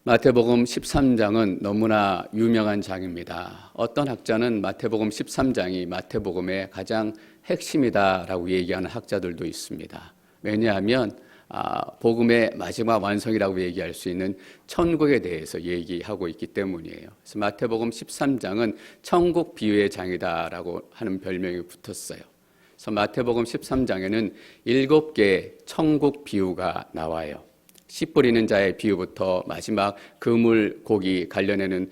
마태복음 13장은 너무나 유명한 장입니다. 어떤 학자는 마태복음 13장이 마태복음의 가장 핵심이다라고 얘기하는 학자들도 있습니다. 왜냐하면 복음의 마지막 완성이라고 얘기할 수 있는 천국에 대해서 얘기하고 있기 때문이에요. 그래서 마태복음 13장은 천국 비유의 장이다라고 하는 별명이 붙었어요. 그래서 마태복음 13장에는 7개의 천국 비유가 나와요. 씨 뿌리는 자의 비유부터 마지막 그물 고기 관련해는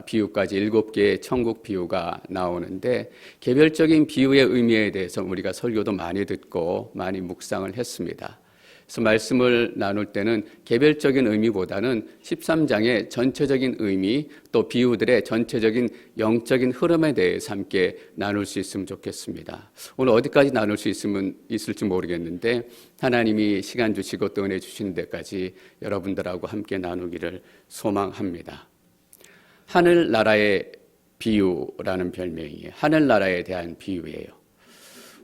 비유까지 7개의 천국 비유가 나오는데, 개별적인 비유의 의미에 대해서 우리가 설교도 많이 듣고 많이 묵상을 했습니다. 그래서 말씀을 나눌 때는 개별적인 의미보다는 13장의 전체적인 의미, 또 비유들의 전체적인 영적인 흐름에 대해서 함께 나눌 수 있으면 좋겠습니다. 오늘 어디까지 나눌 수 있을지 모르겠는데, 하나님이 시간 주시고 또 은혜 주시는 데까지 여러분들하고 함께 나누기를 소망합니다. 하늘나라의 비유라는 별명이에요. 하늘나라에 대한 비유예요.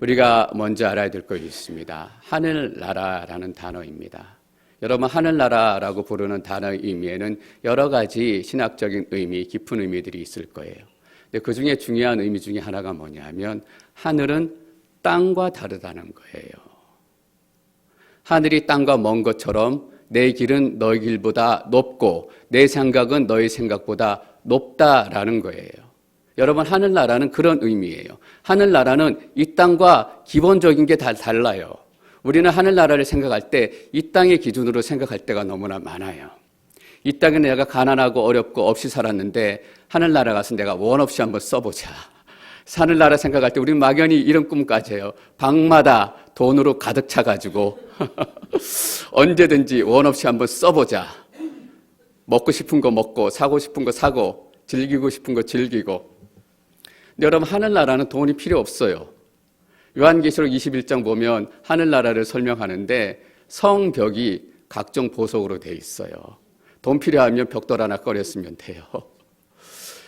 우리가 먼저 알아야 될 것이 있습니다. 하늘나라라는 단어입니다. 여러분, 하늘나라라고 부르는 단어의 의미에는 여러 가지 신학적인 의미, 깊은 의미들이 있을 거예요. 근데 그 중에 중요한 의미 중에 하나가 뭐냐면, 하늘은 땅과 다르다는 거예요. 하늘이 땅과 먼 것처럼 내 길은 너희 길보다 높고 내 생각은 너희 생각보다 높다라는 거예요. 여러분, 하늘나라는 그런 의미예요. 하늘나라는 이 땅과 기본적인 게 다 달라요. 우리는 하늘나라를 생각할 때 이 땅의 기준으로 생각할 때가 너무나 많아요. 이 땅에 내가 가난하고 어렵고 없이 살았는데 하늘나라 가서 내가 원 없이 한번 써보자. 하늘나라 생각할 때 우리는 막연히 이런 꿈까지 해요. 방마다 돈으로 가득 차가지고 언제든지 원 없이 한번 써보자. 먹고 싶은 거 먹고 사고 싶은 거 사고 즐기고 싶은 거 즐기고. 근데 여러분, 하늘나라는 돈이 필요 없어요. 요한계시록 21장 보면 하늘나라를 설명하는데 성벽이 각종 보석으로 돼 있어요. 돈 필요하면 벽돌 하나 꺼냈으면 돼요.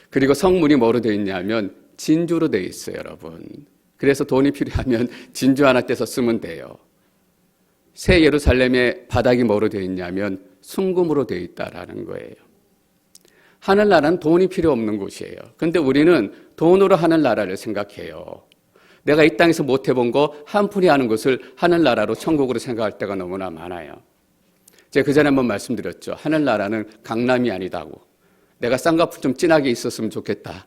그리고 성문이 뭐로 돼 있냐면 진주로 돼 있어요, 여러분. 그래서 돈이 필요하면 진주 하나 떼서 쓰면 돼요. 새 예루살렘의 바닥이 뭐로 돼 있냐면 순금으로 돼 있다라는 거예요. 하늘나라는 돈이 필요 없는 곳이에요. 그런데 우리는 돈으로 하늘나라를 생각해요. 내가 이 땅에서 못 해본 거 한푼이 하는 것을 하늘나라로, 천국으로 생각할 때가 너무나 많아요. 제가 그 전에 한번 말씀드렸죠. 하늘나라는 강남이 아니다고. 내가 쌍꺼풀 좀 진하게 있었으면 좋겠다.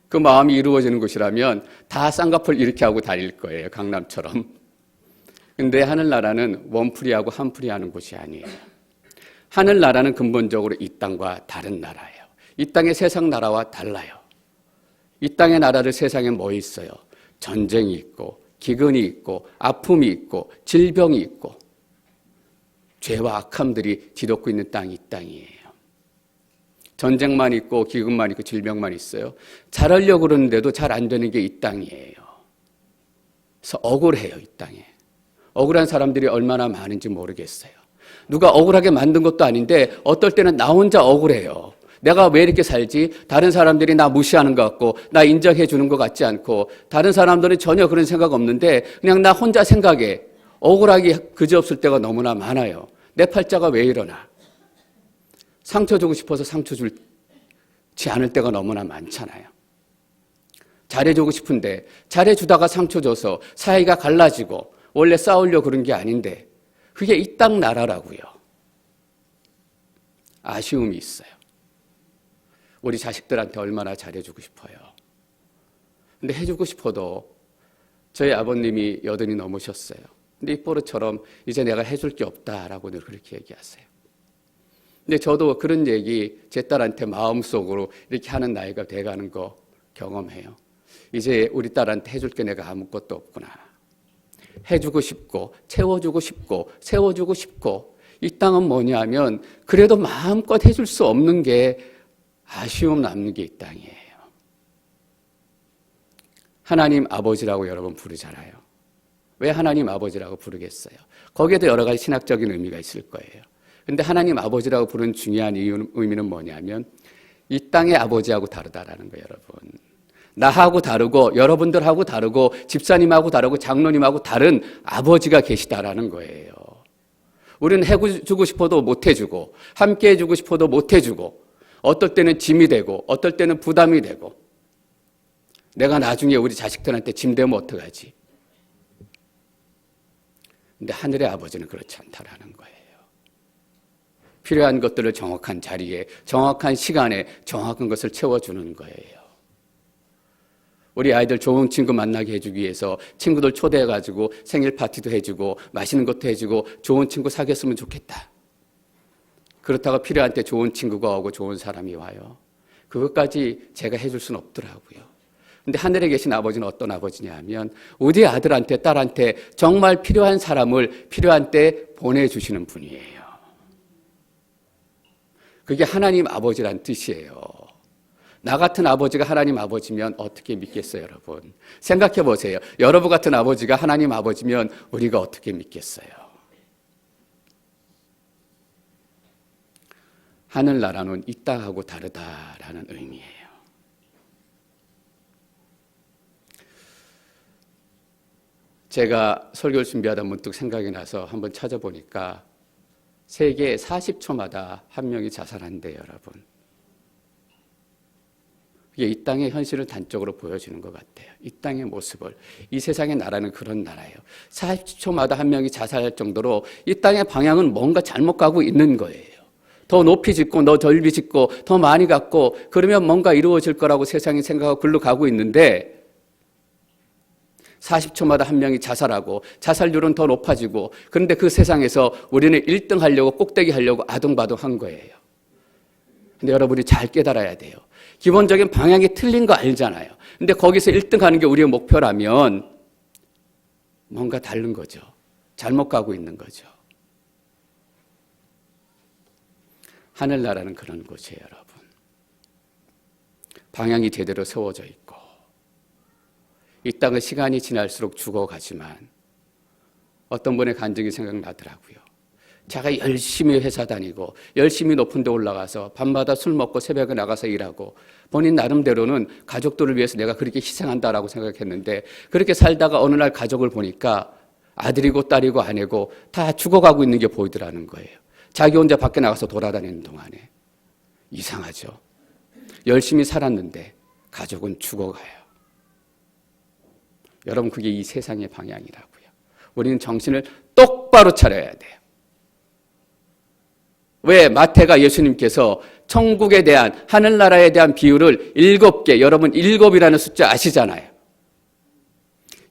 그 마음이 이루어지는 곳이라면 다 쌍꺼풀 이렇게 하고 다닐 거예요, 강남처럼. 근데 하늘나라는 원풀이하고 한풀이 하는 곳이 아니에요. 하늘나라는 근본적으로 이 땅과 다른 나라예요. 이 땅의 세상 나라와 달라요. 이 땅의 나라를 세상에 뭐 있어요? 전쟁이 있고 기근이 있고 아픔이 있고 질병이 있고 죄와 악함들이 뒤덮고 있는 땅이 이 땅이에요. 전쟁만 있고 기근만 있고 질병만 있어요. 잘하려고 그러는데도 잘 안 되는 게 이 땅이에요. 그래서 억울해요, 이 땅에. 억울한 사람들이 얼마나 많은지 모르겠어요. 누가 억울하게 만든 것도 아닌데 어떨 때는 나 혼자 억울해요. 내가 왜 이렇게 살지? 다른 사람들이 나 무시하는 것 같고 나 인정해 주는 것 같지 않고 다른 사람들은 전혀 그런 생각 없는데 그냥 나 혼자 생각해. 억울하기 그지없을 때가 너무나 많아요. 내 팔자가 왜 이러나? 상처 주고 싶어서 상처 주지 않을 때가 너무나 많잖아요. 잘해주고 싶은데 잘해주다가 상처 줘서 사이가 갈라지고 원래 싸우려고 그런 게 아닌데 그게 이 땅 나라라고요. 아쉬움이 있어요. 우리 자식들한테 얼마나 잘해주고 싶어요. 근데 해주고 싶어도 저희 아버님이 80이 넘으셨어요. 근데 입버릇처럼 이제 내가 해줄 게 없다라고 늘 그렇게 얘기하세요. 근데 저도 그런 얘기 제 딸한테 마음속으로 이렇게 하는 나이가 돼가는 거 경험해요. 이제 우리 딸한테 해줄 게 내가 아무것도 없구나. 해주고 싶고 채워주고 싶고 세워주고 싶고 이 땅은 뭐냐면 그래도 마음껏 해줄 수 없는 게 아쉬움 남는 게 이 땅이에요. 하나님 아버지라고 여러분 부르잖아요. 왜 하나님 아버지라고 부르겠어요? 거기에도 여러 가지 신학적인 의미가 있을 거예요. 근데 하나님 아버지라고 부르는 중요한 의미는 뭐냐면 이 땅의 아버지하고 다르다라는 거예요, 여러분. 나하고 다르고 여러분들하고 다르고 집사님하고 다르고 장로님하고 다른 아버지가 계시다라는 거예요. 우리는 해주고 싶어도 못 해주고, 함께 해주고 싶어도 못 해주고, 어떨 때는 짐이 되고, 어떨 때는 부담이 되고, 내가 나중에 우리 자식들한테 짐 되면 어떡하지? 근데 하늘의 아버지는 그렇지 않다라는 거예요. 필요한 것들을 정확한 자리에, 정확한 시간에, 정확한 것을 채워주는 거예요. 우리 아이들 좋은 친구 만나게 해주기 위해서 친구들 초대해가지고 생일 파티도 해주고 맛있는 것도 해주고 좋은 친구 사귀었으면 좋겠다. 그렇다고 필요한 때 좋은 친구가 오고 좋은 사람이 와요. 그것까지 제가 해줄 수는 없더라고요. 근데 하늘에 계신 아버지는 어떤 아버지냐 하면 우리 아들한테 딸한테 정말 필요한 사람을 필요한 때 보내주시는 분이에요. 그게 하나님 아버지란 뜻이에요. 나 같은 아버지가 하나님 아버지면 어떻게 믿겠어요, 여러분? 생각해 보세요. 여러분 같은 아버지가 하나님 아버지면 우리가 어떻게 믿겠어요? 하늘나라는 이 땅하고 다르다라는 의미예요. 제가 설교를 준비하다 문득 생각이 나서 한번 찾아보니까 세계 40초마다 한 명이 자살한대요, 여러분. 이게 이 땅의 현실을 단적으로 보여주는 것 같아요. 이 땅의 모습을. 이 세상의 나라는 그런 나라예요. 40초마다 한 명이 자살할 정도로 이 땅의 방향은 뭔가 잘못 가고 있는 거예요. 더 높이 짓고 더 넓이 짓고 더 많이 갖고 그러면 뭔가 이루어질 거라고 세상이 생각하고 글로 가고 있는데 40초마다 한 명이 자살하고 자살률은 더 높아지고 그런데 그 세상에서 우리는 1등 하려고 꼭대기 하려고 아둥바둥한 거예요. 근데 여러분이 잘 깨달아야 돼요. 기본적인 방향이 틀린 거 알잖아요. 근데 거기서 1등 하는 게 우리의 목표라면 뭔가 다른 거죠. 잘못 가고 있는 거죠. 하늘나라는 그런 곳이에요, 여러분. 방향이 제대로 세워져 있고 이 땅은 시간이 지날수록 죽어가지만 어떤 분의 간증이 생각나더라고요. 제가 열심히 회사 다니고 열심히 높은 데 올라가서 밤마다 술 먹고 새벽에 나가서 일하고 본인 나름대로는 가족들을 위해서 내가 그렇게 희생한다라고 생각했는데 그렇게 살다가 어느 날 가족을 보니까 아들이고 딸이고 아내고 다 죽어가고 있는 게 보이더라는 거예요. 자기 혼자 밖에 나가서 돌아다니는 동안에. 이상하죠. 열심히 살았는데 가족은 죽어가요. 여러분 그게 이 세상의 방향이라고요. 우리는 정신을 똑바로 차려야 돼요. 왜 마태가 예수님께서 천국에 대한 하늘나라에 대한 비유를 7개, 여러분 7이라는 숫자 아시잖아요.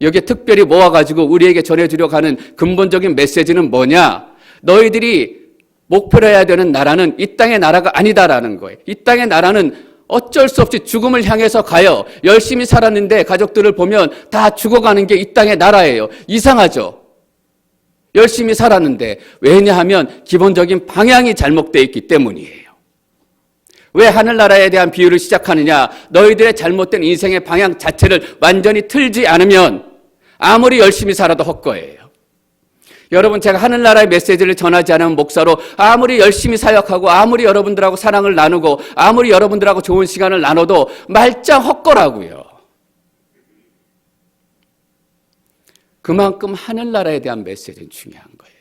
여기에 특별히 모아가지고 우리에게 전해주려고 하는 근본적인 메시지는 뭐냐? 너희들이 목표로 해야 되는 나라는 이 땅의 나라가 아니다라는 거예요. 이 땅의 나라는 어쩔 수 없이 죽음을 향해서 가요. 열심히 살았는데 가족들을 보면 다 죽어가는 게 이 땅의 나라예요. 이상하죠? 열심히 살았는데 왜냐하면 기본적인 방향이 잘못되어 있기 때문이에요. 왜 하늘나라에 대한 비유를 시작하느냐? 너희들의 잘못된 인생의 방향 자체를 완전히 틀지 않으면 아무리 열심히 살아도 헛거예요. 여러분 제가 하늘나라의 메시지를 전하지 않은 목사로 아무리 열심히 사역하고 아무리 여러분들하고 사랑을 나누고 아무리 여러분들하고 좋은 시간을 나눠도 말짱 헛거라고요. 그만큼 하늘나라에 대한 메시지는 중요한 거예요.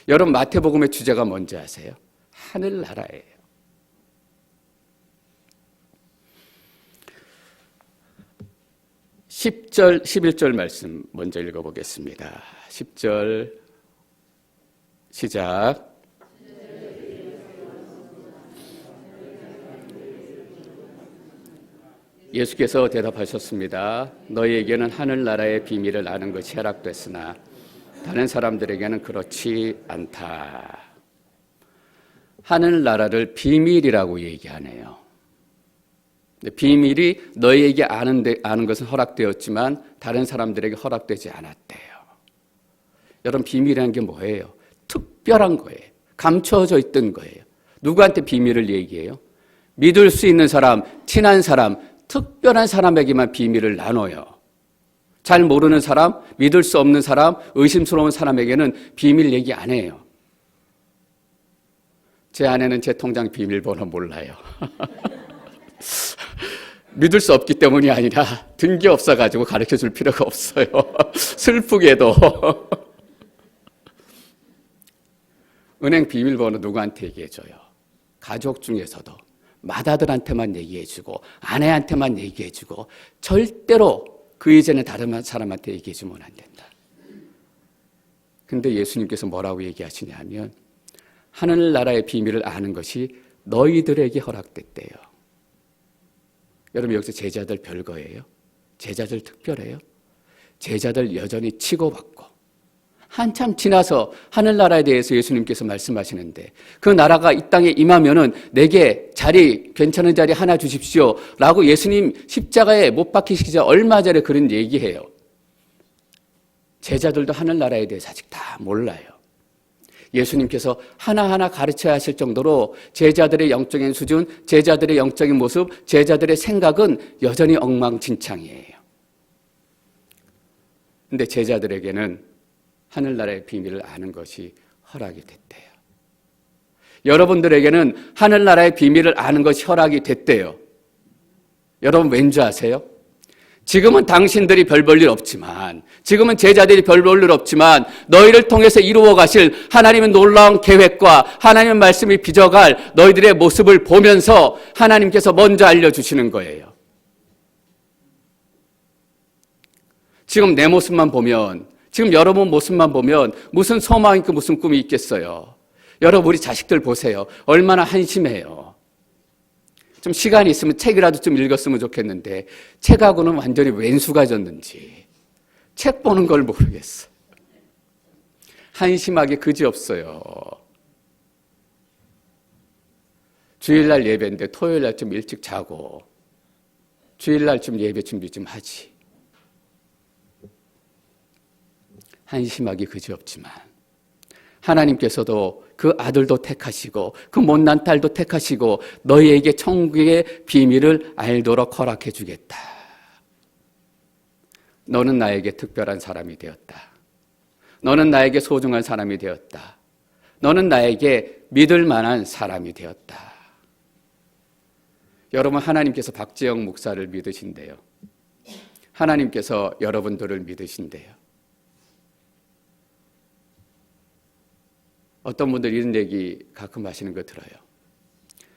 여러분 마태복음의 주제가 뭔지 아세요? 하늘나라예요. (10절) (11절) 말씀 먼저 읽어보겠습니다. 10절 시작. 예수께서 대답하셨습니다. 너희에게는 하늘나라의 비밀을 아는 것이 허락됐으나 다른 사람들에게는 그렇지 않다. 하늘나라를 비밀이라고 얘기하네요. 비밀이 너희에게 아는 것은 허락되었지만 다른 사람들에게 허락되지 않았대요. 여러분 비밀이라는 게 뭐예요? 특별한 거예요. 감춰져 있던 거예요. 누구한테 비밀을 얘기해요? 믿을 수 있는 사람, 친한 사람, 특별한 사람에게만 비밀을 나눠요. 잘 모르는 사람, 믿을 수 없는 사람, 의심스러운 사람에게는 비밀 얘기 안 해요. 제 아내는 제 통장 비밀번호 몰라요. 믿을 수 없기 때문이 아니라 든 게 없어가지고 가르쳐줄 필요가 없어요. 슬프게도. 은행 비밀번호 누구한테 얘기해줘요? 가족 중에서도 맏아들한테만 얘기해주고 아내한테만 얘기해주고 절대로 그 이전에 다른 사람한테 얘기해주면 안 된다. 근데 예수님께서 뭐라고 얘기하시냐 하면 하늘나라의 비밀을 아는 것이 너희들에게 허락됐대요. 여러분 여기서 제자들 별거예요? 제자들 특별해요? 제자들 여전히 치고받고 한참 지나서 하늘나라에 대해서 예수님께서 말씀하시는데 그 나라가 이 땅에 임하면은 내게 괜찮은 자리 하나 주십시오 라고 예수님 십자가에 못 박히시기 전 얼마 전에 그런 얘기해요. 제자들도 하늘나라에 대해서 아직 다 몰라요. 예수님께서 하나하나 가르쳐야 하실 정도로 제자들의 영적인 수준, 제자들의 영적인 모습, 제자들의 생각은 여전히 엉망진창이에요. 근데 제자들에게는 하늘나라의 비밀을 아는 것이 허락이 됐대요. 여러분들에게는 하늘나라의 비밀을 아는 것이 허락이 됐대요. 여러분 왠지 아세요? 지금은 당신들이 별 볼 일 없지만, 지금은 제자들이 별 볼 일 없지만 너희를 통해서 이루어 가실 하나님의 놀라운 계획과 하나님의 말씀이 빚어갈 너희들의 모습을 보면서 하나님께서 먼저 알려주시는 거예요. 지금 내 모습만 보면, 지금 여러분 모습만 보면 무슨 소망이 있고 무슨 꿈이 있겠어요. 여러분 우리 자식들 보세요. 얼마나 한심해요. 좀 시간이 있으면 책이라도 좀 읽었으면 좋겠는데 책하고는 완전히 왼수가 졌는지 책 보는 걸 모르겠어. 한심하게 그지없어요. 주일날 예배인데 토요일날 좀 일찍 자고 주일날 좀 예배 준비 좀 하지. 한심하기 그지없지만 하나님께서도 그 아들도 택하시고 그 못난 딸도 택하시고 너희에게 천국의 비밀을 알도록 허락해 주겠다. 너는 나에게 특별한 사람이 되었다. 너는 나에게 소중한 사람이 되었다. 너는 나에게 믿을 만한 사람이 되었다. 여러분 하나님께서 박지영 목사를 믿으신대요. 하나님께서 여러분들을 믿으신대요. 어떤 분들 이런 얘기 가끔 하시는 거 들어요.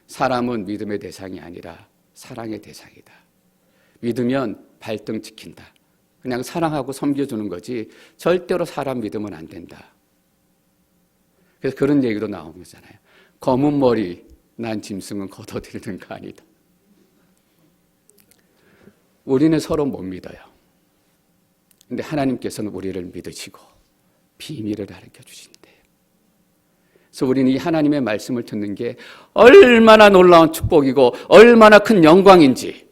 사람은 믿음의 대상이 아니라 사랑의 대상이다. 믿으면 발등 지킨다. 그냥 사랑하고 섬겨주는 거지 절대로 사람 믿으면 안 된다. 그래서 그런 얘기도 나오는 거잖아요. 검은 머리 난 짐승은 걷어들이는 거 아니다. 우리는 서로 못 믿어요. 근데 하나님께서는 우리를 믿으시고 비밀을 가르쳐 주신대요. 그래서 우리는 이 하나님의 말씀을 듣는 게 얼마나 놀라운 축복이고 얼마나 큰 영광인지.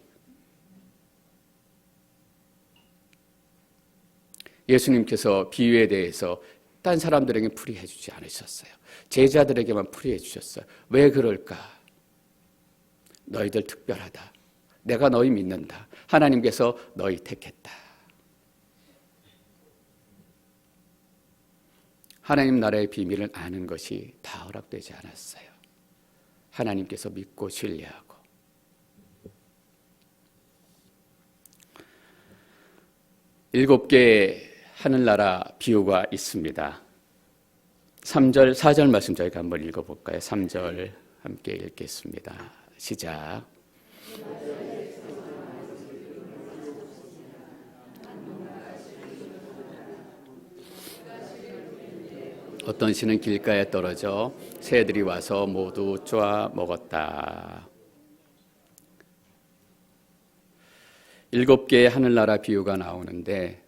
예수님께서 비유에 대해서 딴 사람들에게 풀이해 주지 않으셨어요. 제자들에게만 풀이해 주셨어요. 왜 그럴까? 너희들 특별하다. 내가 너희 믿는다. 하나님께서 너희 택했다. 하나님 나라의 비밀을 아는 것이 다 허락되지 않았어요. 하나님께서 믿고 신뢰하고. 일곱 개의 하늘나라 비유가 있습니다. 3절, 4절 말씀 저희가 한번 읽어볼까요? 3절 함께 읽겠습니다. 시작. 어떤 씨는 길가에 떨어져 새들이 와서 모두 쪼아 먹었다. 7개의 하늘나라 비유가 나오는데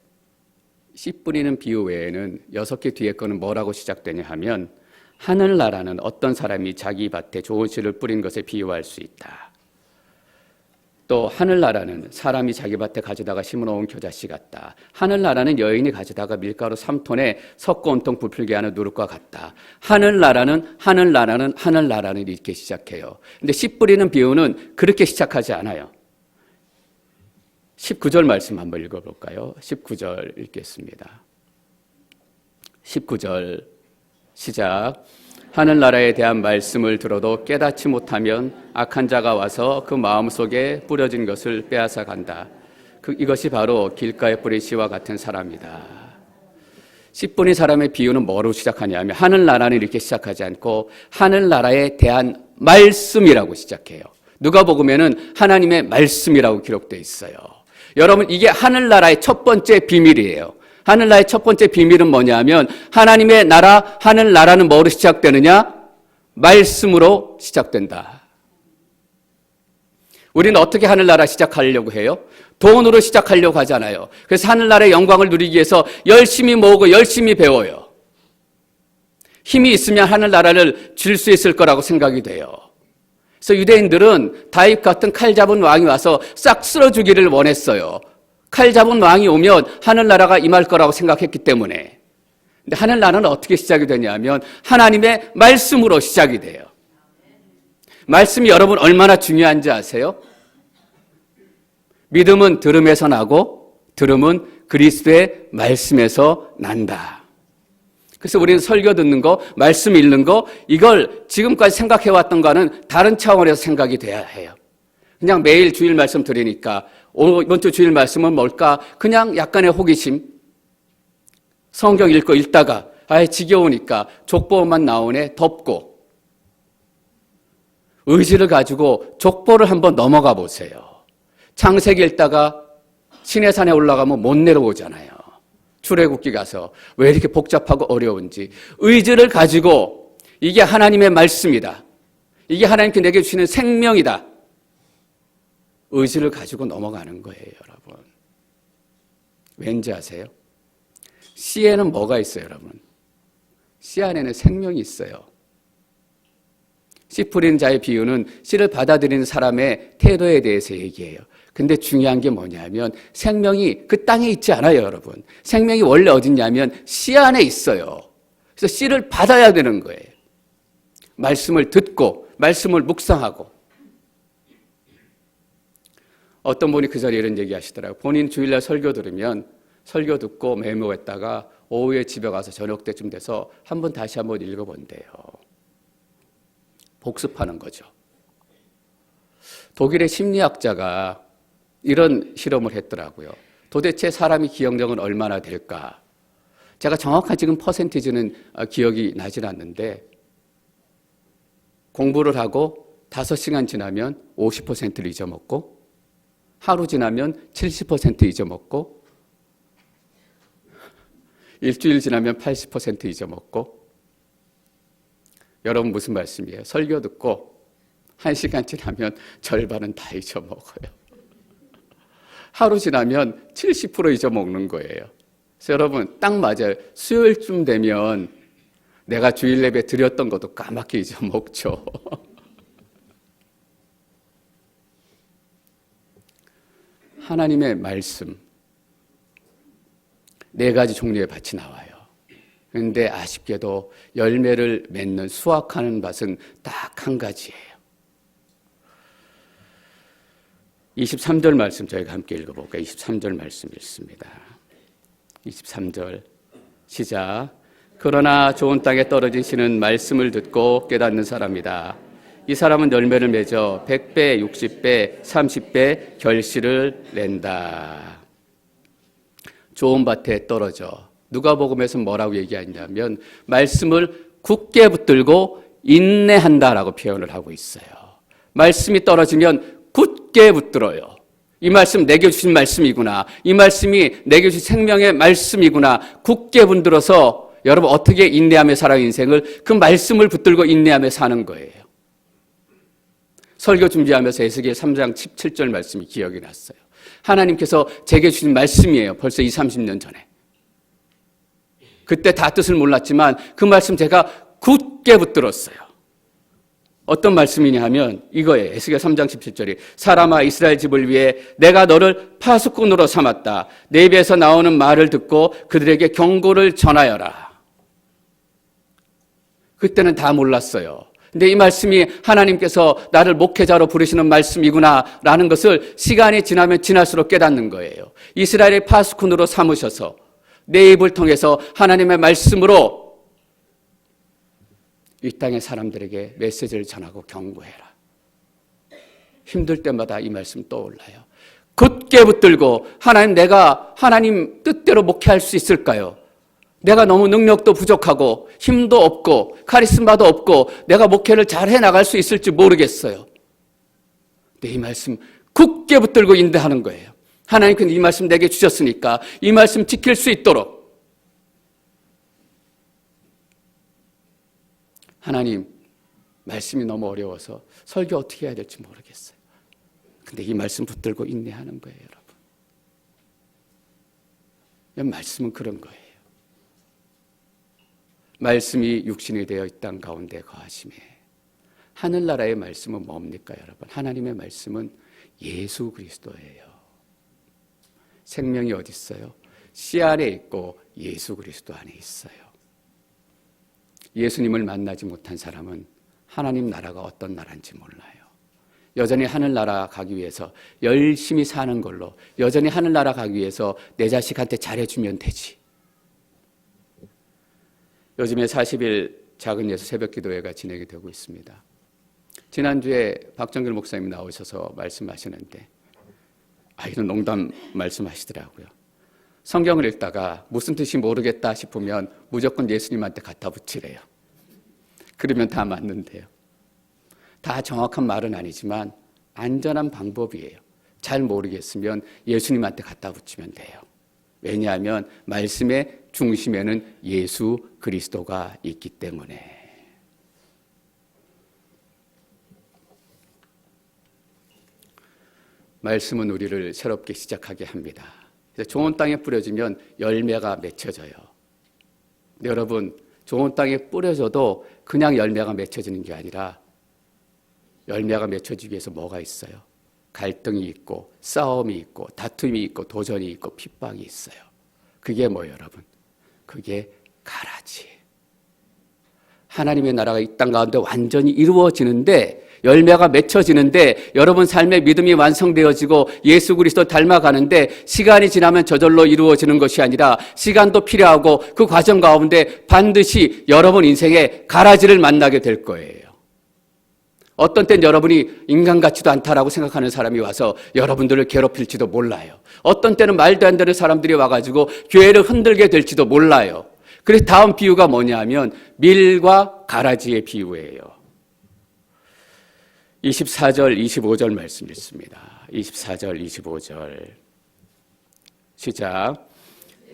씨 뿌리는 비유 외에는 6개 뒤에 거는 뭐라고 시작되냐 하면 하늘나라는 어떤 사람이 자기 밭에 좋은 씨를 뿌린 것에 비유할 수 있다. 또 하늘나라는 사람이 자기 밭에 가져다가 심어놓은 겨자씨 같다. 하늘나라는 여인이 가져다가 밀가루 3톤에 섞어 온통 부풀게 하는 누룩과 같다. 하늘나라는 이렇게 시작해요. 근데 씨 뿌리는 비유는 그렇게 시작하지 않아요. 19절 말씀 한번 읽어볼까요? 19절 읽겠습니다. 19절 시작. 하늘나라에 대한 말씀을 들어도 깨닫지 못하면 악한 자가 와서 그 마음속에 뿌려진 것을 빼앗아 간다. 이것이 바로 길가에 뿌린 씨와 같은 사람이다. 10분의 사람의 비유는 뭐로 시작하냐면 하늘나라는 이렇게 시작하지 않고 하늘나라에 대한 말씀이라고 시작해요. 누가복음에는 하나님의 말씀이라고 기록되어 있어요. 여러분, 이게 하늘나라의 첫 번째 비밀이에요. 하늘나라의 첫 번째 비밀은 뭐냐면 하나님의 나라, 하늘나라는 뭐로 시작되느냐? 말씀으로 시작된다. 우리는 어떻게 하늘나라 시작하려고 해요? 돈으로 시작하려고 하잖아요. 그래서 하늘나라의 영광을 누리기 위해서 열심히 모으고 열심히 배워요. 힘이 있으면 하늘나라를 줄 수 있을 거라고 생각이 돼요. 그래서 유대인들은 다윗 같은 칼 잡은 왕이 와서 싹 쓸어주기를 원했어요. 칼 잡은 왕이 오면 하늘나라가 임할 거라고 생각했기 때문에. 근데 하늘나라는 어떻게 시작이 되냐면 하나님의 말씀으로 시작이 돼요. 말씀이 여러분 얼마나 중요한지 아세요? 믿음은 들음에서 나고 들음은 그리스도의 말씀에서 난다. 그래서 우리는 설교 듣는 거, 말씀 읽는 거, 이걸 지금까지 생각해왔던 거는 다른 차원에서 생각이 돼야 해요. 그냥 매일 주일 말씀 드리니까 이번 주 주일 말씀은 뭘까? 그냥 약간의 호기심. 성경 읽다가 아예 지겨우니까 족보만 나오네, 덮고. 의지를 가지고 족보를 한번 넘어가 보세요. 창세기 읽다가 시내산에 올라가면 못 내려오잖아요. 출애굽기 가서 왜 이렇게 복잡하고 어려운지. 의지를 가지고 이게 하나님의 말씀이다. 이게 하나님께 내게 주시는 생명이다. 의지를 가지고 넘어가는 거예요, 여러분. 왠지 아세요? 씨에는 뭐가 있어요, 여러분? 씨 안에는 생명이 있어요. 씨 뿌리는 자의 비유는 씨를 받아들이는 사람의 태도에 대해서 얘기해요. 근데 중요한 게 뭐냐면 생명이 그 땅에 있지 않아요, 여러분. 생명이 원래 어딨냐면 씨 안에 있어요. 그래서 씨를 받아야 되는 거예요. 말씀을 듣고 말씀을 묵상하고. 어떤 분이 그 자리에 이런 얘기 하시더라고요. 본인 주일날 설교 들으면 설교 듣고 메모했다가 오후에 집에 가서 저녁 때쯤 돼서 다시 한번 읽어본대요. 복습하는 거죠. 독일의 심리학자가 이런 실험을 했더라고요. 도대체 사람이 기억력은 얼마나 될까? 제가 정확한 지금 퍼센티지는 기억이 나질 않는데 공부를 하고 5시간 지나면 50%를 잊어먹고 하루 지나면 70% 잊어먹고 일주일 지나면 80% 잊어먹고. 여러분 무슨 말씀이에요? 설교 듣고 1시간 지나면 절반은 다 잊어먹어요. 하루 지나면 70% 잊어먹는 거예요. 그래서 여러분 딱 맞아요. 수요일쯤 되면 내가 주일 예배 드렸던 것도 까맣게 잊어먹죠. 하나님의 말씀 4가지 종류의 밭이 나와요. 그런데 아쉽게도 열매를 맺는 수확하는 밭은 딱 한 가지예요. 23절 말씀 저희가 함께 읽어볼까요? 23절 말씀 읽습니다. 23절 시작. 그러나 좋은 땅에 떨어진 씨는 말씀을 듣고 깨닫는 사람이다. 이 사람은 열매를 맺어 100배, 60배, 30배 결실을 낸다. 좋은 밭에 떨어져. 누가복음에서 뭐라고 얘기하냐면 말씀을 굳게 붙들고 인내한다라고 표현을 하고 있어요. 말씀이 떨어지면 굳게 붙들어요. 이 말씀 내게 주신 말씀이구나. 이 말씀이 내게 주신 생명의 말씀이구나. 굳게 붙들어서 여러분 어떻게 인내하며 살아요, 인생을? 그 말씀을 붙들고 인내하며 사는 거예요. 설교 준비하면서 에스겔 3장 17절 말씀이 기억이 났어요. 하나님께서 제게 주신 말씀이에요. 벌써 20-30년 전에. 그때 다 뜻을 몰랐지만 그 말씀 제가 굳게 붙들었어요. 어떤 말씀이냐 하면 이거예요. 에스겔 3장 17절이 사람아 이스라엘 집을 위해 내가 너를 파수꾼으로 삼았다. 내 입에서 나오는 말을 듣고 그들에게 경고를 전하여라. 그때는 다 몰랐어요. 근데 이 말씀이 하나님께서 나를 목회자로 부르시는 말씀이구나라는 것을 시간이 지나면 지날수록 깨닫는 거예요. 이스라엘의 파수꾼으로 삼으셔서 내 입을 통해서 하나님의 말씀으로 이 땅의 사람들에게 메시지를 전하고 경고해라. 힘들 때마다 이 말씀 떠올라요. 굳게 붙들고 하나님 내가 하나님 뜻대로 목회할 수 있을까요? 내가 너무 능력도 부족하고 힘도 없고 카리스마도 없고 내가 목회를 잘 해나갈 수 있을지 모르겠어요. 근데 이 말씀 굳게 붙들고 인내하는 거예요. 하나님께서 이 말씀 내게 주셨으니까 이 말씀 지킬 수 있도록. 하나님, 말씀이 너무 어려워서 설교 어떻게 해야 될지 모르겠어요. 근데 이 말씀 붙들고 인내하는 거예요, 여러분. 이 말씀은 그런 거예요. 말씀이 육신이 되어 이 땅 가운데 거하심에 하늘나라의 말씀은 뭡니까, 여러분? 하나님의 말씀은 예수 그리스도예요. 생명이 어디 있어요? 씨 안에 있고 예수 그리스도 안에 있어요. 예수님을 만나지 못한 사람은 하나님 나라가 어떤 나라인지 몰라요. 여전히 하늘나라 가기 위해서 열심히 사는 걸로, 여전히 하늘나라 가기 위해서 내 자식한테 잘해주면 되지. 요즘에 40일 작은 예수 새벽기도회가 진행이 되고 있습니다. 지난주에 박정길 목사님 나오셔서 말씀하시는데 이런 농담 말씀하시더라고요. 성경을 읽다가 무슨 뜻이 모르겠다 싶으면 무조건 예수님한테 갖다 붙이래요. 그러면 다 맞는데요. 다 정확한 말은 아니지만 안전한 방법이에요. 잘 모르겠으면 예수님한테 갖다 붙이면 돼요. 왜냐하면 말씀의 중심에는 예수 그리스도가 있기 때문에. 말씀은 우리를 새롭게 시작하게 합니다. 그래서 좋은 땅에 뿌려지면 열매가 맺혀져요. 여러분, 좋은 땅에 뿌려져도 그냥 열매가 맺혀지는 게 아니라 열매가 맺혀지기 위해서 뭐가 있어요? 갈등이 있고 싸움이 있고 다툼이 있고 도전이 있고 핍박이 있어요. 그게 뭐예요, 여러분? 그게 가라지. 하나님의 나라가 이 땅 가운데 완전히 이루어지는데, 열매가 맺혀지는데, 여러분 삶의 믿음이 완성되어지고 예수 그리스도 닮아가는데 시간이 지나면 저절로 이루어지는 것이 아니라 시간도 필요하고 그 과정 가운데 반드시 여러분 인생에 가라지를 만나게 될 거예요. 어떤 땐 여러분이 인간 같지도 않다라고 생각하는 사람이 와서 여러분들을 괴롭힐지도 몰라요. 어떤 때는 말도 안 되는 사람들이 와가지고 교회를 흔들게 될지도 몰라요. 그래서 다음 비유가 뭐냐면 밀과 가라지의 비유예요. 24절, 25절 말씀 읽습니다. 24절, 25절 시작.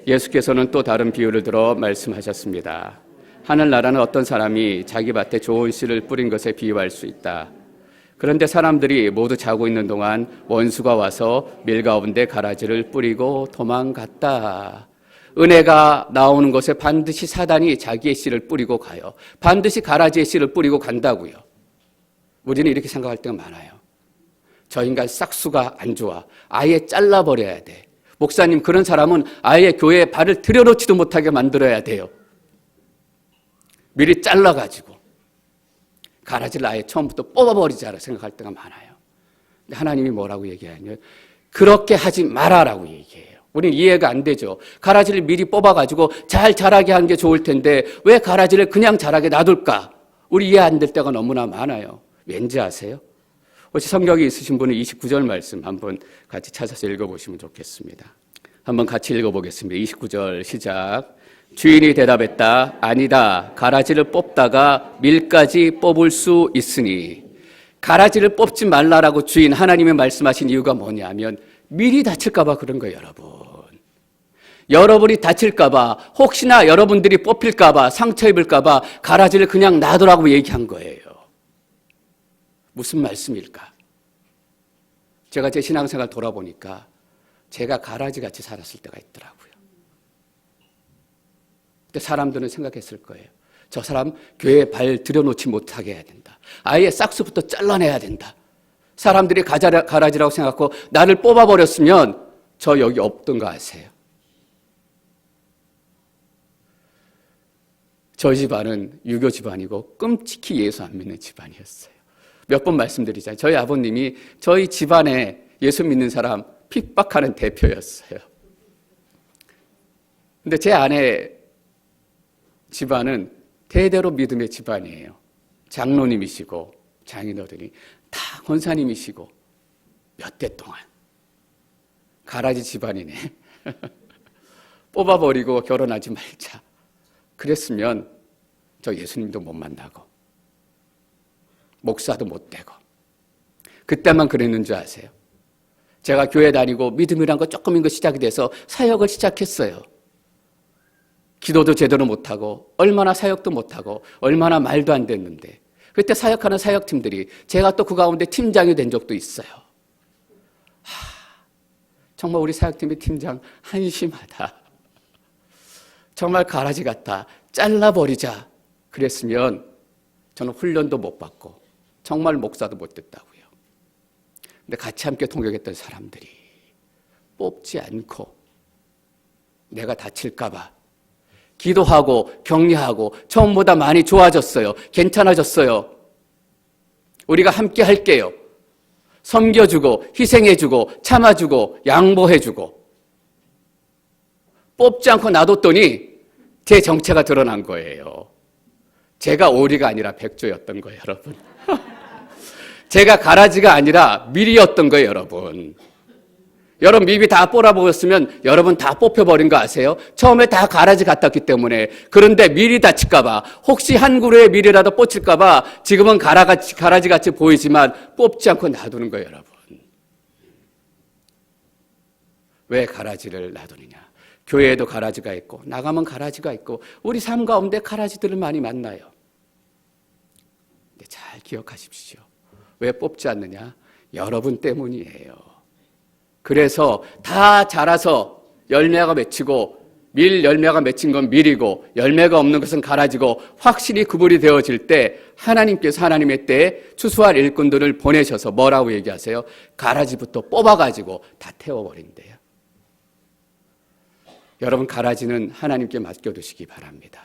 예수께서는 또 다른 비유를 들어 말씀하셨습니다. 하늘나라는 어떤 사람이 자기 밭에 좋은 씨를 뿌린 것에 비유할 수 있다. 그런데 사람들이 모두 자고 있는 동안 원수가 와서 밀 가운데 가라지를 뿌리고 도망갔다. 은혜가 나오는 곳에 반드시 사단이 자기의 씨를 뿌리고 가요. 반드시 가라지의 씨를 뿌리고 간다고요. 우리는 이렇게 생각할 때가 많아요. 저 인간 싹수가 안 좋아. 아예 잘라버려야 돼. 목사님, 그런 사람은 아예 교회에 발을 들여놓지도 못하게 만들어야 돼요. 미리 잘라가지고 가라지를 아예 처음부터 뽑아버리자라고 생각할 때가 많아요. 근데 하나님이 뭐라고 얘기하냐면 그렇게 하지 마라라고 얘기해요. 우리는 이해가 안 되죠. 가라지를 미리 뽑아가지고 잘 자라게 하는 게 좋을 텐데 왜 가라지를 그냥 자라게 놔둘까? 우리 이해 안 될 때가 너무나 많아요. 왠지 아세요? 혹시 성경이 있으신 분은 29절 말씀 한번 같이 찾아서 읽어보시면 좋겠습니다. 한번 같이 읽어보겠습니다. 29절 시작. 주인이 대답했다. 아니다. 가라지를 뽑다가 밀까지 뽑을 수 있으니. 가라지를 뽑지 말라라고 주인 하나님이 말씀하신 이유가 뭐냐면 밀이 다칠까 봐 그런 거예요, 여러분. 여러분이 다칠까 봐, 혹시나 여러분들이 뽑힐까 봐, 상처 입을까 봐 가라지를 그냥 놔두라고 얘기한 거예요. 무슨 말씀일까? 제가 제 신앙생활 돌아보니까 제가 가라지같이 살았을 때가 있더라고요. 근데 사람들은 생각했을 거예요. 저 사람 교회에 발 들여놓지 못하게 해야 된다. 아예 싹수부터 잘라내야 된다. 사람들이 가라지라고 생각하고 나를 뽑아버렸으면 저 여기 없던 거 아세요? 저 집안은 유교 집안이고 끔찍히 예수 안 믿는 집안이었어요. 몇 번 말씀드리잖아요. 저희 아버님이 저희 집안에 예수 믿는 사람 핍박하는 대표였어요. 근데 제 아내 집안은 대대로 믿음의 집안이에요. 장로님이시고 장인어른이 다 권사님이시고 몇 대 동안 가라지 집안이네. 뽑아버리고 결혼하지 말자. 그랬으면 저 예수님도 못 만나고 목사도 못 되고 그때만 그랬는 줄 아세요? 제가 교회 다니고 믿음이란 거 조금인 거 시작이 돼서 사역을 시작했어요. 기도도 제대로 못하고 얼마나 사역도 못하고 얼마나 말도 안 됐는데 그때 사역하는 사역팀들이 제가 또 그 가운데 팀장이 된 적도 있어요. 정말 우리 사역팀의 팀장 한심하다. 정말 가라지 같다. 잘라버리자. 그랬으면 저는 훈련도 못 받고 정말 목사도 못 됐다고요. 근데 같이 함께 동역했던 사람들이 뽑지 않고 내가 다칠까 봐 기도하고 격려하고 처음보다 많이 좋아졌어요. 괜찮아졌어요. 우리가 함께 할게요. 섬겨주고 희생해주고 참아주고 양보해주고 뽑지 않고 놔뒀더니 제 정체가 드러난 거예요. 제가 오리가 아니라 백조였던 거예요, 여러분. 제가 가라지가 아니라 밀이었던 거예요, 여러분. 여러분 밀이 다 뽑아먹었으면 여러분 다 뽑혀버린 거 아세요? 처음에 다 가라지 같았기 때문에. 그런데 밀이 다칠까 봐, 혹시 한 그루의 밀이라도 뽑힐까 봐 지금은 가라지같이 보이지만 뽑지 않고 놔두는 거예요, 여러분. 왜 가라지를 놔두느냐? 교회에도 가라지가 있고 나가면 가라지가 있고 우리 삶 가운데 가라지들을 많이 만나요. 근데 잘 기억하십시오. 왜 뽑지 않느냐? 여러분 때문이에요. 그래서 다 자라서 열매가 맺히고 밀 열매가 맺힌 건 밀이고 열매가 없는 것은 가라지고 확실히 구분이 되어질 때 하나님께서 하나님의 때에 추수할 일꾼들을 보내셔서 뭐라고 얘기하세요? 가라지부터 뽑아가지고 다 태워버린대요. 여러분 가라지는 하나님께 맡겨두시기 바랍니다.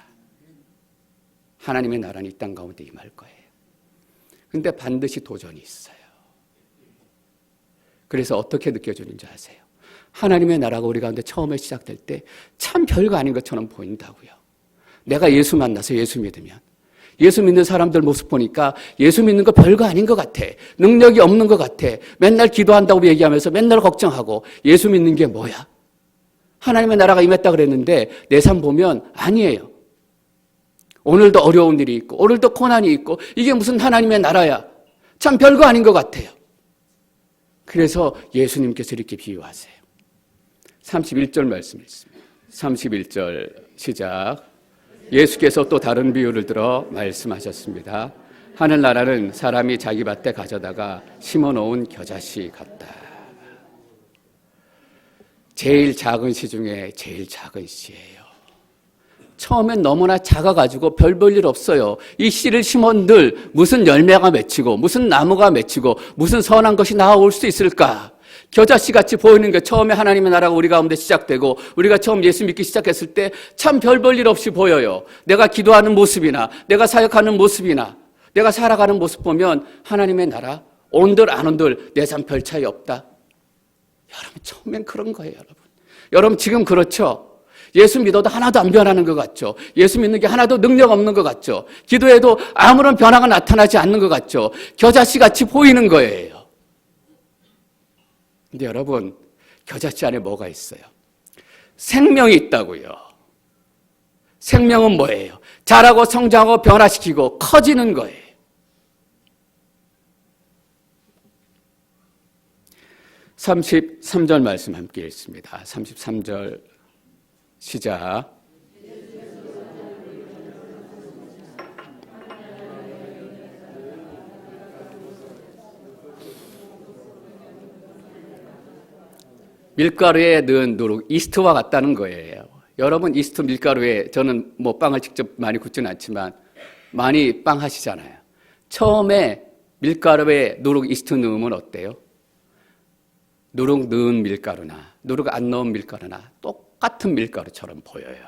하나님의 나라는 이 땅 가운데 임할 거예요. 근데 반드시 도전이 있어요. 그래서 어떻게 느껴지는지 아세요? 하나님의 나라가 우리 가운데 처음에 시작될 때 참 별거 아닌 것처럼 보인다고요. 내가 예수 만나서 예수 믿으면 예수 믿는 사람들 모습 보니까 예수 믿는 거 별거 아닌 것 같아. 능력이 없는 것 같아. 맨날 기도한다고 얘기하면서 맨날 걱정하고 예수 믿는 게 뭐야? 하나님의 나라가 임했다 그랬는데 내 삶 보면 아니에요. 오늘도 어려운 일이 있고 오늘도 고난이 있고 이게 무슨 하나님의 나라야. 참 별거 아닌 것 같아요. 그래서 예수님께서 이렇게 비유하세요. 31절 말씀 있습니다. 31절 시작. 예수께서 또 다른 비유를 들어 말씀하셨습니다. 하늘나라는 사람이 자기 밭에 가져다가 심어놓은 겨자씨 같다. 제일 작은 씨 중에 제일 작은 씨예요. 처음엔 너무나 작아가지고 별 볼 일 없어요. 이 씨를 심은들 무슨 열매가 맺히고 무슨 나무가 맺히고 무슨 선한 것이 나올 수 있을까? 겨자씨같이 보이는 게 처음에 하나님의 나라가 우리 가운데 시작되고 우리가 처음 예수 믿기 시작했을 때 참 별 볼 일 없이 보여요. 내가 기도하는 모습이나 내가 사역하는 모습이나 내가 살아가는 모습 보면 하나님의 나라 온들 안 온들 내 삶 별 차이 없다. 여러분 처음엔 그런 거예요, 여러분. 여러분 지금 그렇죠? 예수 믿어도 하나도 안 변하는 것 같죠? 예수 믿는 게 하나도 능력 없는 것 같죠? 기도해도 아무런 변화가 나타나지 않는 것 같죠? 겨자씨 같이 보이는 거예요. 근데 여러분 겨자씨 안에 뭐가 있어요? 생명이 있다고요. 생명은 뭐예요? 자라고 성장하고 변화시키고 커지는 거예요. (33절) 말씀 함께 읽습니다. 33절 시작. 밀가루에 넣은 누룩, 이스트와 같다는 거예요. 여러분 이스트 밀가루에 저는 뭐 빵을 직접 많이 굽지는 않지만 많이 빵 하시잖아요. 처음에 밀가루에 누룩, 이스트 넣으면 어때요? 누룩 넣은 밀가루나 누룩 안 넣은 밀가루나 똑같은 밀가루처럼 보여요.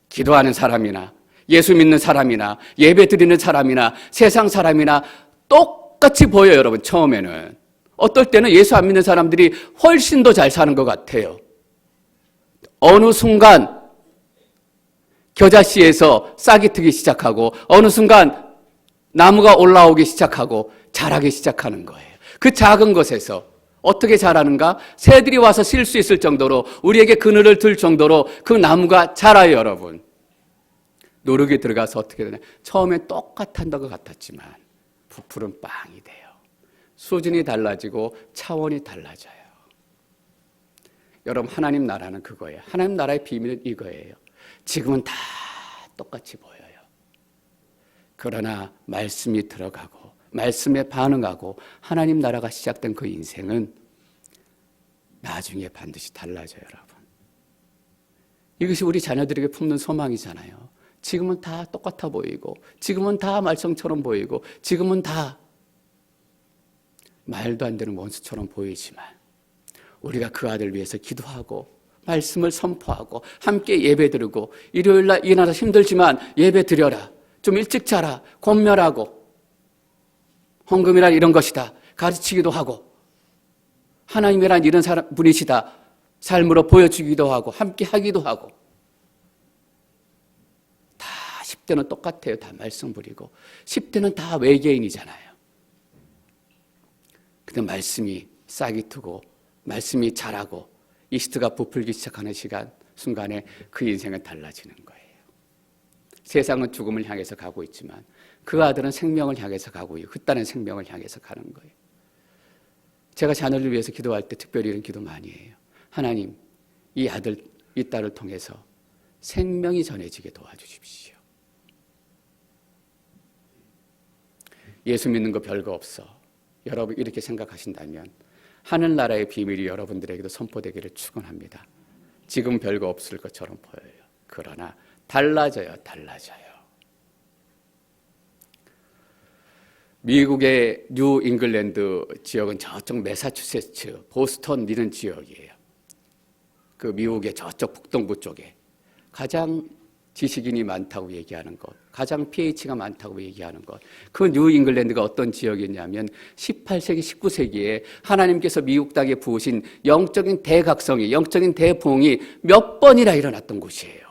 기도하는 사람이나 예수 믿는 사람이나 예배 드리는 사람이나 세상 사람이나 똑같이 보여요, 여러분. 처음에는. 어떨 때는 예수 안 믿는 사람들이 훨씬 더 잘 사는 것 같아요. 어느 순간 겨자씨에서 싹이 트기 시작하고 어느 순간 나무가 올라오기 시작하고 자라기 시작하는 거예요. 그 작은 것에서 어떻게 자라는가? 새들이 와서 쉴 수 있을 정도로, 우리에게 그늘을 들 정도로 그 나무가 자라요, 여러분. 노력이 들어가서 어떻게 되냐? 처음엔 똑같은 것 같았지만 부풀은 빵이 돼요. 수준이 달라지고 차원이 달라져요. 여러분, 하나님 나라는 그거예요. 하나님 나라의 비밀은 이거예요. 지금은 다 똑같이 보여요. 그러나 말씀이 들어가고 말씀에 반응하고 하나님 나라가 시작된 그 인생은 나중에 반드시 달라져요, 여러분. 이것이 우리 자녀들에게 품는 소망이잖아요. 지금은 다 똑같아 보이고, 지금은 다 말썽처럼 보이고, 지금은 다 말도 안 되는 원수처럼 보이지만 우리가 그 아들 위해서 기도하고 말씀을 선포하고 함께 예배드리고, 일요일날 일어나서 힘들지만 예배드려라, 좀 일찍 자라, 권면하고, 헌금이란 이런 것이다 가르치기도 하고, 하나님이란 이런 분이시다 삶으로 보여주기도 하고, 함께 하기도 하고. 다 10대는 똑같아요. 다 말씀 부리고 10대는 다 외계인이잖아요. 근데 말씀이 싹이 트고 말씀이 자라고 이스트가 부풀기 시작하는 순간에 그 인생은 달라지는 거예요. 세상은 죽음을 향해서 가고 있지만 그 아들은 생명을 향해서 가고 있고, 그 딸은 생명을 향해서 가는 거예요. 제가 자녀를 위해서 기도할 때 특별히 이런 기도 많이 해요. 하나님, 이 아들, 이 딸을 통해서 생명이 전해지게 도와주십시오. 예수 믿는 거 별거 없어. 여러분 이렇게 생각하신다면 하늘나라의 비밀이 여러분들에게도 선포되기를 축원합니다. 지금 별거 없을 것처럼 보여요. 그러나 달라져요. 미국의 뉴 잉글랜드 지역은 저쪽 매사추세츠, 보스턴 이런 지역이에요. 그 미국의 저쪽 북동부 쪽에 가장 지식인이 많다고 얘기하는 것, 가장 pH가 많다고 얘기하는 것, 그 뉴 잉글랜드가 어떤 지역이었냐면 18세기, 19세기에 하나님께서 미국 땅에 부으신 영적인 대각성이, 영적인 대부흥이 몇 번이나 일어났던 곳이에요.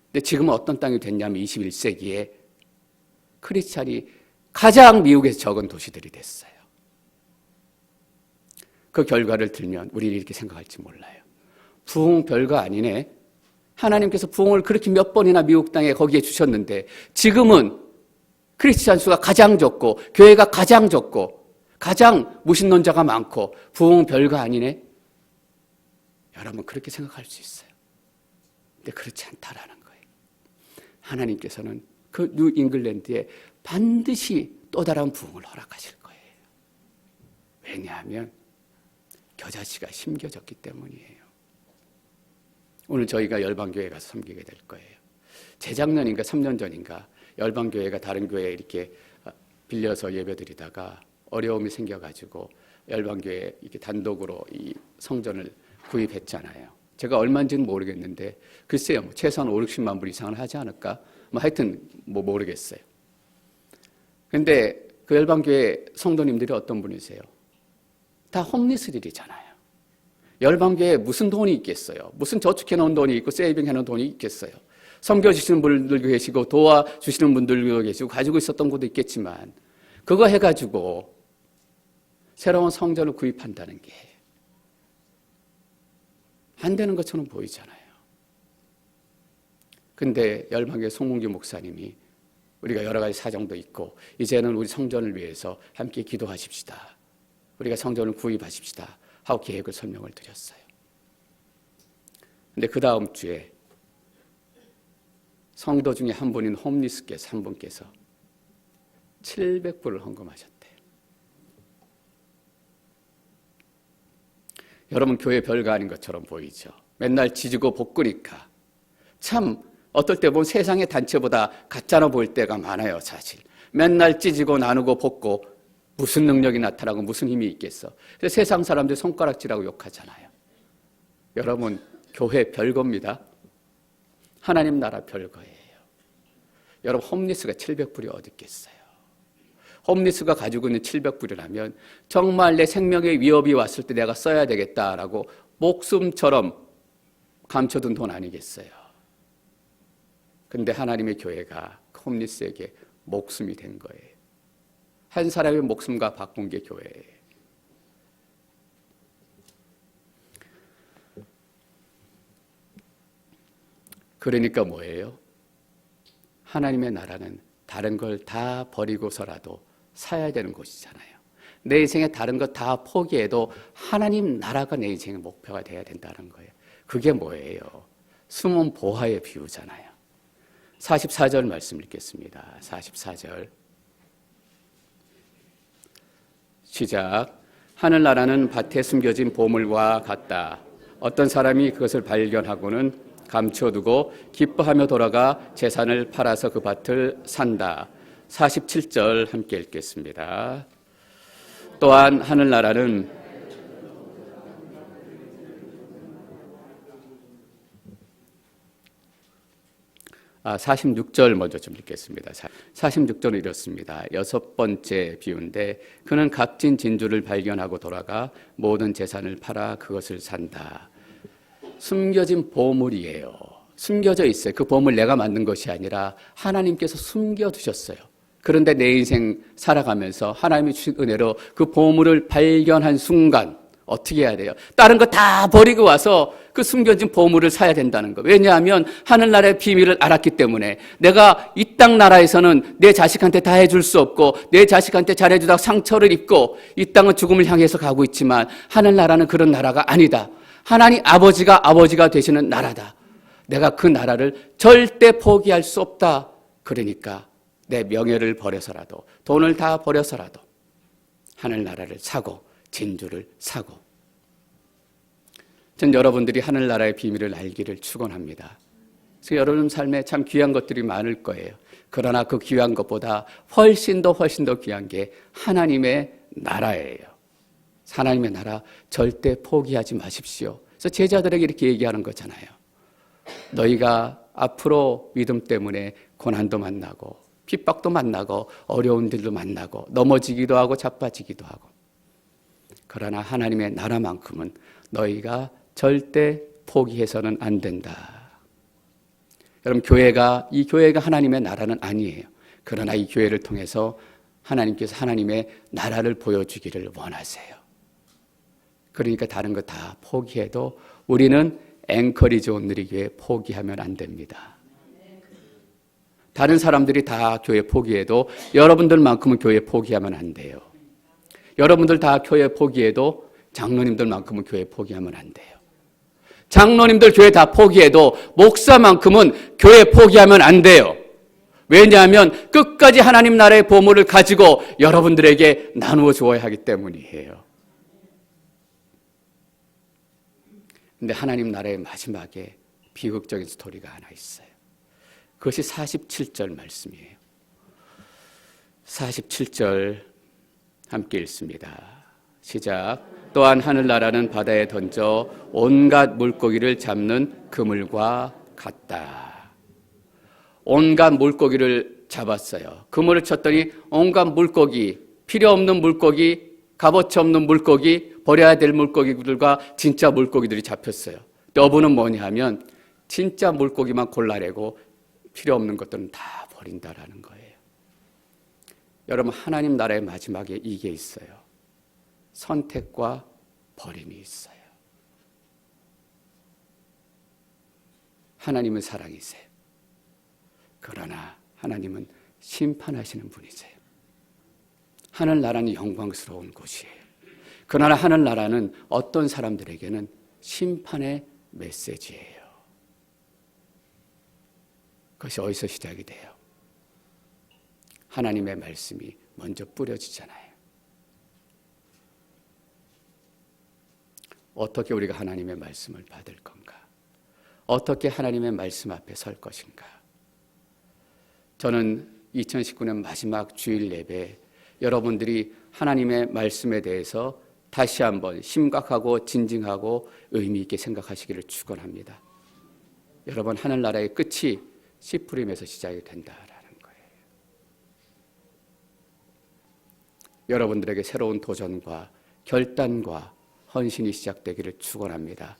근데 지금은 어떤 땅이 됐냐면 21세기에 크리스찬이 가장 미국에서 적은 도시들이 됐어요. 그 결과를 들면 우리는 이렇게 생각할지 몰라요. 부흥 별거 아니네. 하나님께서 부흥을 그렇게 몇 번이나 미국 땅에 거기에 주셨는데 지금은 크리스찬 수가 가장 적고 교회가 가장 적고 가장 무신론자가 많고 부흥 별거 아니네. 여러분 그렇게 생각할 수 있어요. 근데 그렇지 않다라는 거예요. 하나님께서는 그 뉴 잉글랜드에 반드시 또 다른 부흥을 허락하실 거예요. 왜냐하면 겨자씨가 심겨졌기 때문이에요. 오늘 저희가 열방교회 가서 섬기게 될 거예요. 재작년인가 3년 전인가 열방교회가 다른 교회에 이렇게 빌려서 예배드리다가 어려움이 생겨가지고 열방교회에 이렇게 단독으로 이 성전을 구입했잖아요. 제가 얼마인지는 모르겠는데 글쎄요, 최소한 5, 60만 불 이상은 하지 않을까? 하여튼 모르겠어요. 근데 그 열방교회 성도님들이 어떤 분이세요? 다 홈리스들이잖아요. 열방교회에 무슨 돈이 있겠어요? 무슨 저축해놓은 돈이 있고 세이빙해놓은 돈이 있겠어요? 섬겨주시는 분들도 계시고 도와주시는 분들도 계시고 가지고 있었던 것도 있겠지만 그거 해가지고 새로운 성전을 구입한다는 게 안 되는 것처럼 보이잖아요. 근데 열방교회 송문규 목사님이 우리가 여러 가지 사정도 있고 이제는 우리 성전을 위해서 함께 기도하십시다. 우리가 성전을 구입하십시다 하고 계획을 설명을 드렸어요. 근데 그 다음 주에 성도 중에 한 분인 홈리스께서 한 분께서 700불을 헌금하셨대요. 여러분 교회 별거 아닌 것처럼 보이죠. 맨날 지지고 볶으니까 참 어떨 때 보면 세상의 단체보다 가짜로 보일 때가 많아요. 사실 맨날 찢고 나누고 볶고 무슨 능력이 나타나고 무슨 힘이 있겠어. 그래서 세상 사람들 손가락질하고 욕하잖아요. 여러분 교회 별겁니다. 하나님 나라 별거예요. 여러분 홈리스가 700불이 어디 있겠어요. 홈리스가 가지고 있는 700불이라면 정말 내 생명의 위협이 왔을 때 내가 써야 되겠다라고 목숨처럼 감춰둔 돈 아니겠어요. 근데 하나님의 교회가 홈리스에게 목숨이 된 거예요. 한 사람의 목숨과 바꾼 게 교회예요. 그러니까 뭐예요? 하나님의 나라는 다른 걸 다 버리고서라도 사야 되는 곳이잖아요. 내 인생에 다른 것 다 포기해도 하나님 나라가 내 인생의 목표가 돼야 된다는 거예요. 그게 뭐예요? 숨은 보화의 비유잖아요. 44절 말씀 읽겠습니다. 44절 시작. 하늘나라는 밭에 숨겨진 보물과 같다. 어떤 사람이 그것을 발견하고는 감춰두고 기뻐하며 돌아가 재산을 팔아서 그 밭을 산다. 47절 함께 읽겠습니다. 또한 하늘나라는 46절 먼저 좀 읽겠습니다. 46절은 이렇습니다. 여섯 번째 비유인데 그는 값진 진주를 발견하고 돌아가 모든 재산을 팔아 그것을 산다. 숨겨진 보물이에요. 숨겨져 있어요. 그 보물 내가 만든 것이 아니라 하나님께서 숨겨두셨어요. 그런데 내 인생 살아가면서 하나님이 주신 은혜로 그 보물을 발견한 순간 어떻게 해야 돼요? 다른 거 다 버리고 와서 그 숨겨진 보물을 사야 된다는 거. 왜냐하면 하늘나라의 비밀을 알았기 때문에 내가 이 땅 나라에서는 내 자식한테 다 해줄 수 없고 내 자식한테 잘해주다가 상처를 입고 이 땅은 죽음을 향해서 가고 있지만 하늘나라는 그런 나라가 아니다. 하나님 아버지가 되시는 나라다. 내가 그 나라를 절대 포기할 수 없다. 그러니까 내 명예를 버려서라도 돈을 다 버려서라도 하늘나라를 사고 진주를 사고. 전 여러분들이 하늘나라의 비밀을 알기를 축원합니다. 그래서 여러분 삶에 참 귀한 것들이 많을 거예요. 그러나 그 귀한 것보다 훨씬 더 귀한 게 하나님의 나라예요. 하나님의 나라 절대 포기하지 마십시오. 그래서 제자들에게 이렇게 얘기하는 거잖아요. 너희가 앞으로 믿음 때문에 고난도 만나고 핍박도 만나고 어려운 일도 만나고 넘어지기도 하고 자빠지기도 하고 그러나 하나님의 나라만큼은 너희가 절대 포기해서는 안 된다. 여러분 이 교회가 하나님의 나라는 아니에요. 그러나 이 교회를 통해서 하나님께서 하나님의 나라를 보여주기를 원하세요. 그러니까 다른 거 다 포기해도 우리는 앵커리지 온누리교회 포기하면 안 됩니다. 다른 사람들이 다 교회 포기해도 여러분들만큼은 교회 포기하면 안 돼요. 여러분들 다 교회 포기해도 장로님들만큼은 교회 포기하면 안 돼요. 장로님들 교회 다 포기해도 목사만큼은 교회 포기하면 안 돼요. 왜냐하면 끝까지 하나님 나라의 보물을 가지고 여러분들에게 나누어 주어야 하기 때문이에요. 근데 하나님 나라의 마지막에 비극적인 스토리가 하나 있어요. 그것이 47절 말씀이에요. 47절 함께 읽습니다. 시작. 또한 하늘나라는 바다에 던져 온갖 물고기를 잡는 그물과 같다. 온갖 물고기를 잡았어요. 그물을 쳤더니 온갖 물고기, 필요 없는 물고기, 값어치 없는 물고기, 버려야 될 물고기들과 진짜 물고기들이 잡혔어요. 여부는 뭐냐 하면 진짜 물고기만 골라내고 필요 없는 것들은 다 버린다라는 거예요. 여러분 하나님 나라의 마지막에 이게 있어요. 선택과 버림이 있어요. 하나님은 사랑이세요. 그러나 하나님은 심판하시는 분이세요. 하늘나라는 영광스러운 곳이에요. 그러나 하늘나라는 어떤 사람들에게는 심판의 메시지예요. 그것이 어디서 시작이 돼요? 하나님의 말씀이 먼저 뿌려지잖아요. 어떻게 우리가 하나님의 말씀을 받을 건가? 어떻게 하나님의 말씀 앞에 설 것인가? 저는 2019년 마지막 주일 예배 여러분들이 하나님의 말씀에 대해서 다시 한번 심각하고 진징하고 의미 있게 생각하시기를 축원합니다. 여러분 하늘나라의 끝이 씨 뿌림에서 시작이 된다라는 거예요. 여러분들에게 새로운 도전과 결단과 헌신이 시작되기를 축원합니다.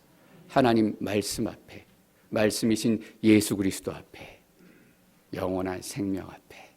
하나님 말씀 앞에, 말씀이신 예수 그리스도 앞에, 영원한 생명 앞에